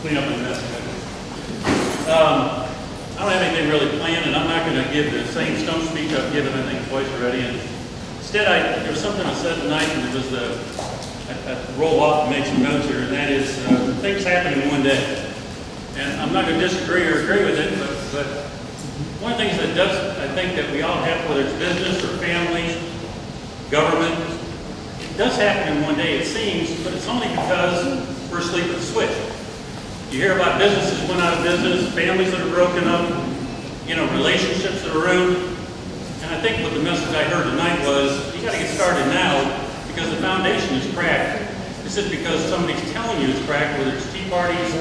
clean up my mess. I don't have anything really planned, and I'm not going to give the same stump speech I've given, I think, twice already. And instead, there was something I said tonight, and it was I roll off and make some notes here, and that is things happen in one day. And I'm not going to disagree or agree with it, but one of the things that does, I think, that we all have, whether it's business or family, government, it does happen in one day, it seems, but it's only because we're asleep at the switch. You hear about businesses went out of business, families that are broken up, relationships that are ruined. And I think what the message I heard tonight was, you got to get started now because the foundation is cracked. This is because somebody's telling you it's cracked, whether it's tea parties,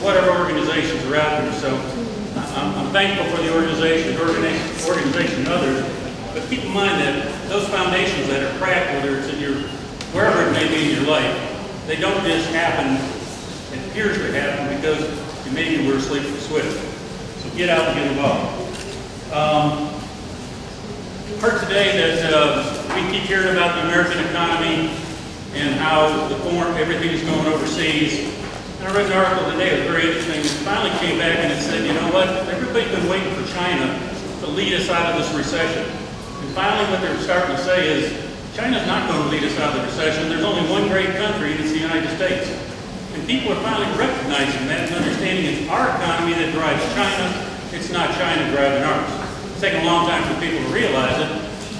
whatever organizations are out there. So I'm thankful for the organization and others, but keep in mind that those foundations that are cracked, whether it's in wherever it may be in your life, they don't just happen. It appears to happen because maybe we're asleep at the switch. So get out and get involved. Heard today that we keep hearing about the American economy and how everything is going overseas. And I read an article today that was very interesting. It finally came back and it said, you know what, everybody's been waiting for China to lead us out of this recession. And finally what they're starting to say is, China's not going to lead us out of the recession. There's only one great country, and it's the United States. And people are finally recognizing that and understanding it's our economy that drives China. It's not China driving ours. It's taken a long time for people to realize it.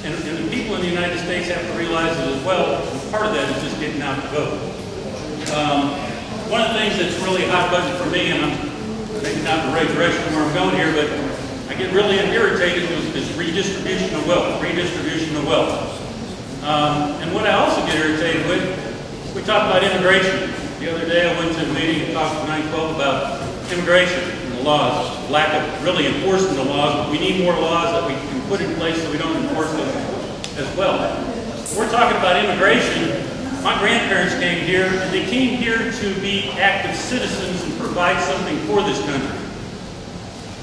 And the people in the United States have to realize it as well. And part of that is just getting out to vote. One of the things that's really a hot button for me, and I'm maybe not the right direction where I'm going here, but I get really irritated with this redistribution of wealth. Redistribution of wealth. And what I also get irritated with, we talk about immigration. The other day I went to a meeting and talked to 912 about immigration and the laws, lack of really enforcing the laws, but we need more laws that we can put in place so we don't enforce them as well. We're talking about immigration. My grandparents came here, and they came here to be active citizens and provide something for this country.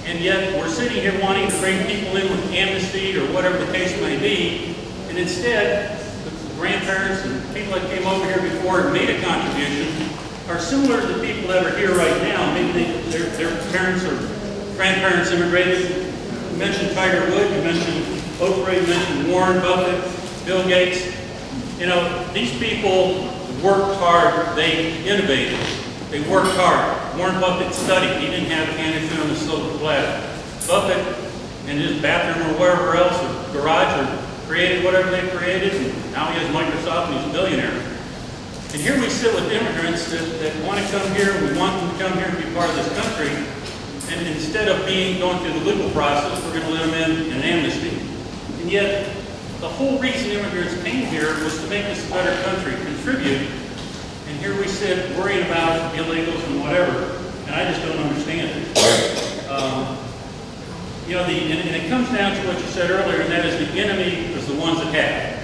And yet we're sitting here wanting to bring people in with amnesty or whatever the case may be, and instead the grandparents and people that came over here before and made a contribution are similar to the people that are here right now. Maybe their parents or grandparents immigrated. You mentioned Tiger Woods, you mentioned Oprah, you mentioned Warren Buffett, Bill Gates. These people worked hard, they innovated, they worked hard. Warren Buffett studied, he didn't have handed to him a silver platter. Buffett in his bathroom or wherever else, or garage, or created whatever they created, and now he has Microsoft and he's a billionaire. And here we sit with immigrants that want to come here, we want them to come here and be part of this country, and instead of going through the legal process, we're going to let them in an amnesty. And yet, the whole reason immigrants came here was to make this a better country, contribute, and here we sit worrying about illegals and whatever, and I just don't understand it. And it comes down to what you said earlier, and that is the enemy is the ones that have.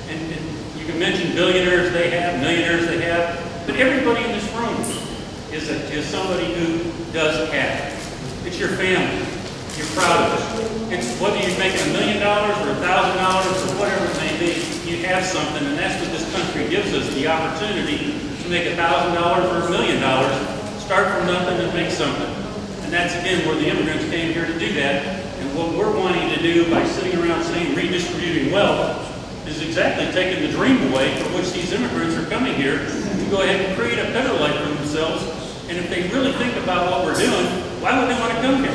And you can mention billionaires they have, millionaires they have, but everybody in this room is somebody who does have. It's your family. You're proud of it. It's whether you're making $1 million or $1,000 or whatever it may be, you have something, and that's what this country gives us, the opportunity to make $1,000 or $1 million, start from nothing and make something. And that's, again, where the immigrants came here to do that. And what we're wanting to do by sitting around saying redistributing wealth is exactly taking the dream away for which these immigrants are coming here to go ahead and create a better life for themselves. And if they really think about what we're doing, why would they want to come here?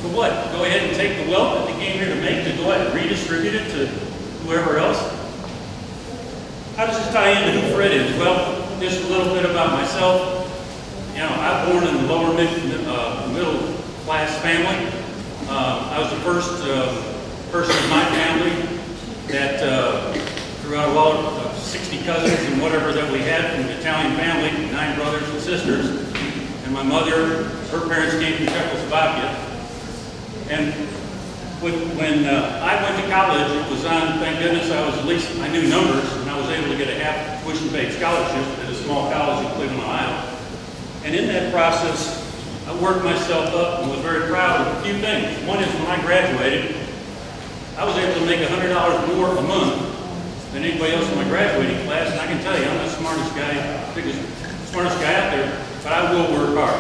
For what? Go ahead and take the wealth that they came here to make to go ahead and redistribute it to whoever else? How does this tie into who Fred is? Well, just a little bit about myself. I was born in the lower middle class family. I was the first person in my family that throughout all of 60 cousins and whatever that we had from the Italian family, 9 brothers and sisters. And my mother, her parents came from Czechoslovakia. And when I went to college, it was on, thank goodness, I knew numbers, and I was able to get a half tuition-paid scholarship at a small college in Cleveland, Ohio. And in that process, I worked myself up and was very proud of a few things. One is when I graduated, I was able to make $100 more a month than anybody else in my graduating class, and I can tell you, I'm the smartest guy out there. but I will work hard.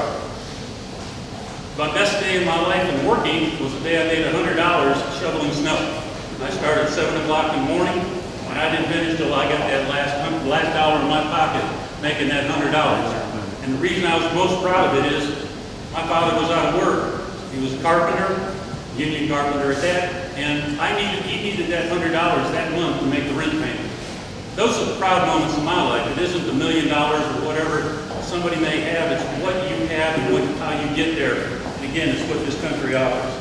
My best day of my life in working was the day I made $100 shoveling snow. I started at 7 o'clock in the morning, and I didn't finish till I got that last dollar in my pocket, making that $100. And the reason I was most proud of it is my father was out of work. He was a carpenter, union carpenter at that, and he needed that $100 that month to make the rent payment. Those are the proud moments in my life. It isn't the $1 million or whatever somebody may have. It's what you have and how you get there. And again, it's what this country offers.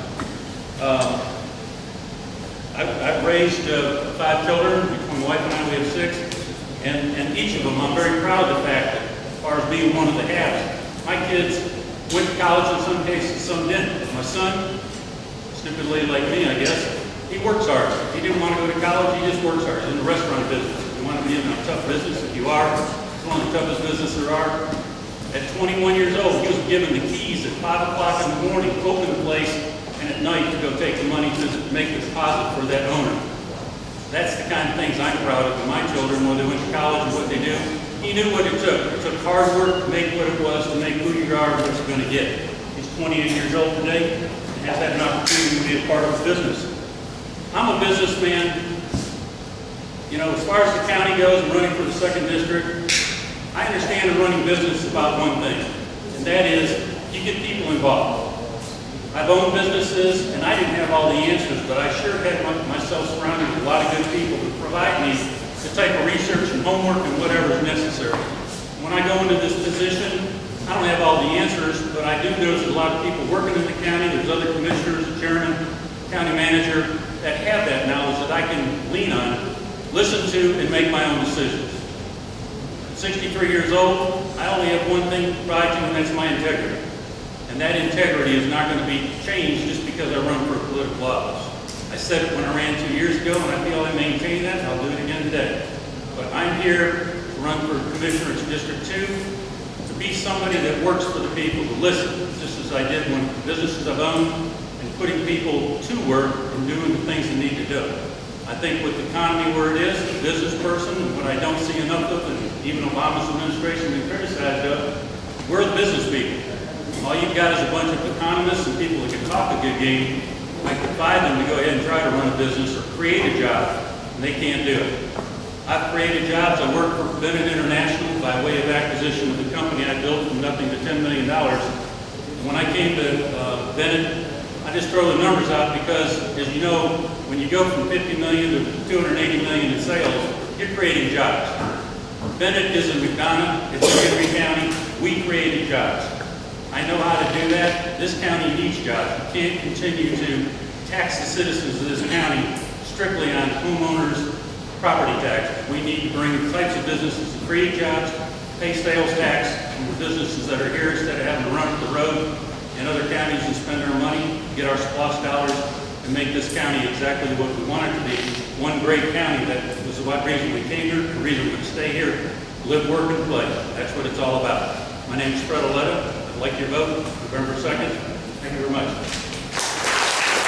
I've raised 5 children. Between my wife and I, we have 6. And each of them, I'm very proud of the fact that as far as being one of the haves, my kids went to college in some cases, some didn't. My son, stupidly like me, I guess, he works hard. He didn't want to go to college, he just works hard. He's in the restaurant business. If you want to be in a tough business, if you are, it's one of the toughest businesses there are. At 21 years old, he was given the keys at 5 o'clock in the morning, open the place, and at night to go take the money to make the deposit for that owner. That's the kind of things I'm proud of in my children, when they went to college and what they do. He knew what it took. It took hard work to make what it was, to make who you are and what you're going to get. He's 28 years old today and has had an opportunity to be a part of a business. I'm a businessman. You know, as far as the county goes, I'm running for the 2nd District. I understand that running business is about one thing, and that is you get people involved. I've owned businesses, and I didn't have all the answers, but I sure had myself surrounded with a lot of good people to provide me the type of research and homework and whatever is necessary. When I go into this position, I don't have all the answers, but I do know there's a lot of people working in the county. There's other commissioners, chairman, county manager that have that knowledge that I can lean on, listen to, and make my own decisions. At 63 years old, I only have one thing to provide you, and that's my integrity. And that integrity is not going to be changed just because I run for a political office. I said it when I ran 2 years ago, and I feel I maintain that, and I'll do it again today. But I'm here to run for commissioner in District 2, to be somebody that works for the people, to listen, just as I did when businesses I've owned, and putting people to work and doing the things they need to do. I think with the economy where it is, a business person, and what I don't see enough of, and even Obama's administration being criticized of, we're the business people. All you've got is a bunch of economists and people that can talk a good game. I defy them to go ahead and try to run a business or create a job, and they can't do it. I've created jobs. I worked for Bennett International by way of acquisition of the company I built from nothing to $10 million. And when I came to Bennett, I just throw the numbers out because, as you know, when you go from 50 million to 280 million in sales, you're creating jobs. Bennett is in McDonough, it's in Henry County. We created jobs. I know how to do that. This county needs jobs. You can't continue to tax the citizens of this county strictly on homeowners' property tax. We need to bring the types of businesses to create jobs, pay sales tax from the businesses that are here instead of having to run up the road in other counties and spend our money, get our SPLOST dollars, and make this county exactly what we want it to be. One great county that was the reason we came here, the reason we stay here, live, work, and play. That's what it's all about. My name is Fred Oletta. I'd like your vote November 2nd. Thank you very much.